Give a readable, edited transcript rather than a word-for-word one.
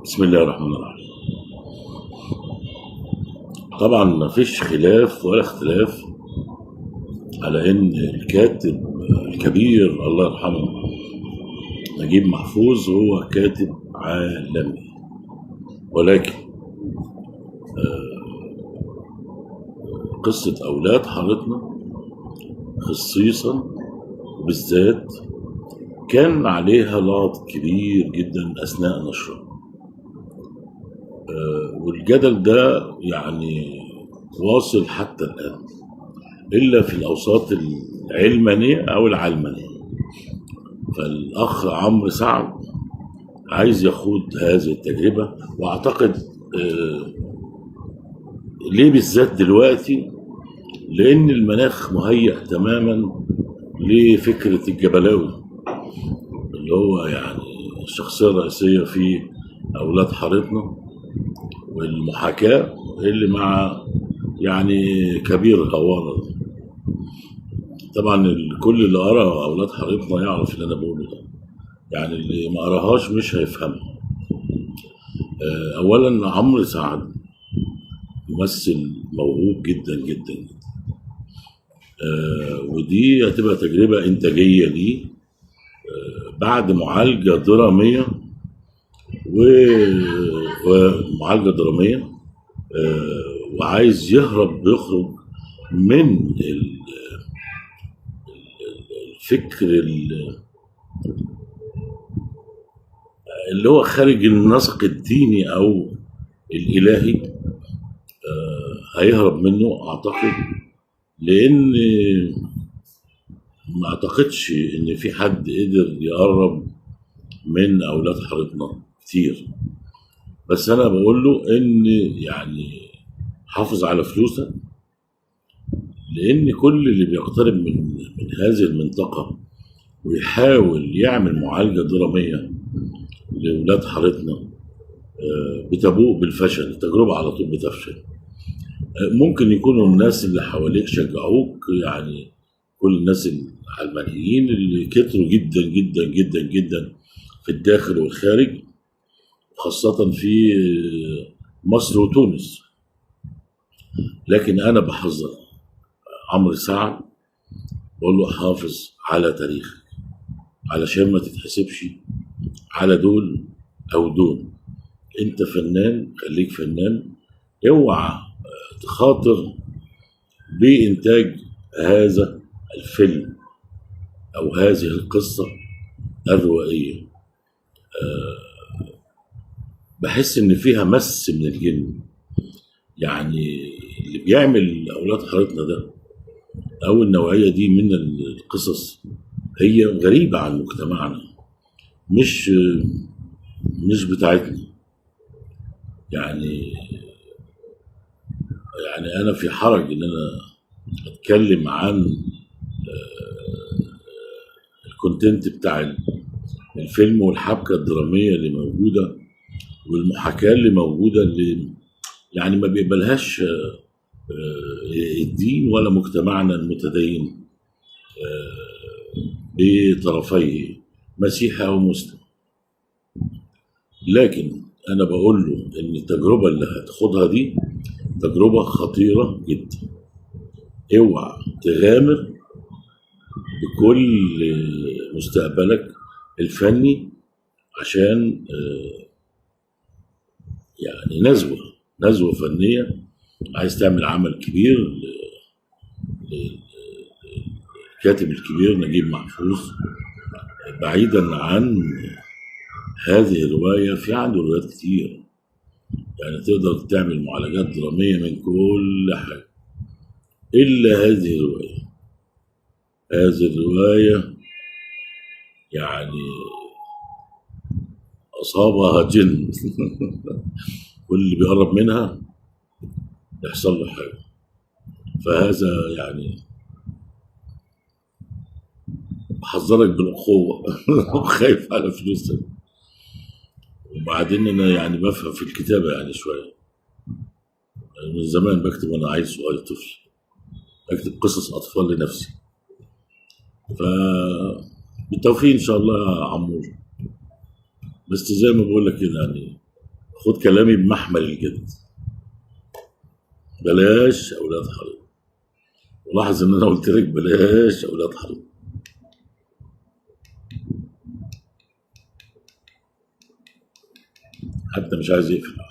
بسم الله الرحمن الرحيم. طبعا مفيش خلاف ولا اختلاف على ان الكاتب الكبير الله يرحمه نجيب محفوظ هو كاتب عالمي، ولكن قصة أولاد حارتنا خصيصا بالذات كان عليها لغط كبير جدا أثناء نشرها، والجدل ده يعني واصل حتى الآن إلا في الأوساط العلمانية أو العلمانية. فالأخ عمرو سعد عايز يخوض هذه التجربة، وأعتقد ليه بالذات دلوقتي؟ لأن المناخ مهيأ تماما لفكرة الجبلاوي اللي هو يعني الشخصية الرئيسية في أولاد حارتنا، والمحاكاة اللي مع يعني كبير الهوارة. طبعا كل اللي قرأ أولاد حارتنا يعرف اللي أنا بقوله ده، يعني اللي ما قراهاش مش هيفهمها. أولا عمرو سعد ممثل موهوب جدا جدا جدا، ودي هتبقى تجربة إنتاجية ليه بعد معالجة درامية ومعالجة درامية، وعايز يخرج من الفكر اللي هو خارج النسق الديني أو الإلهي، هيهرب منه أعتقد، لأن ما أعتقدش إن في حد قدر يقرب من أولاد حارتنا كتير. بس أنا بقول له إن يعني حافظ على فلوسك، لأن كل اللي بيقترب من هذه المنطقة ويحاول يعمل معالجة درامية لأولاد حارتنا بتبوء بالفشل، التجربة على طول بتفشل. ممكن يكونوا الناس اللي حواليك شجعوك، يعني كل الناس العلمانيين اللي كتروا جدا جدا جدا جدا في الداخل والخارج، خاصة في مصر وتونس. لكن أنا بحذر عمرو سعد، بقول له حافظ على تاريخك علشان ما تتحسبش على دول أو دول. أنت فنان، خليك فنان، اوعى تخاطر بإنتاج هذا الفيلم أو هذه القصة الروائية. بحس إن فيها مس من الجن، يعني اللي بيعمل أولاد حارتنا ده أو النوعية دي من القصص هي غريبة عن مجتمعنا، مش بتاعتنا. يعني أنا في حرج إن أنا أتكلم عن الكونتنت بتاع الفيلم والحبكة الدرامية اللي موجودة والمحاكاة اللي موجودة، اللي يعني ما بيقبلهاش الدين ولا مجتمعنا المتدين بطرفيه مسيحي أو مسلم. لكن أنا بقول له إن التجربة اللي هتاخدها دي تجربة خطيرة جدا، اوعى تغامر بكل مستقبلك الفني عشان يعني نزوة فنية. عايز تعمل عمل كبير للكاتب الكبير نجيب محفوظ، بعيدا عن هذه الرواية في عنده روايات كتير، يعني تقدر تعمل معالجات درامية من كل حاجة إلا هذه الرواية. هذه الرواية يعني أصابها جن واللي بيقرب منها يحصل له حاجة. فهذا يعني بحذرك بالأخوة وخايف على فلوسك. وبعدين أنا يعني بفهم في الكتابة يعني شوية، يعني من زمان بكتب وأنا عيل صغير طفل، بكتب قصص أطفال لنفسي. فبالتوفيق إن شاء الله يا عمور. بس زي ما بقول لك كده، يعني خد كلامي بمحمل الجد، بلاش اولاد حرام. ولاحظ ان انا قلت لك بلاش اولاد حرام. حتى مش عايز يقفل.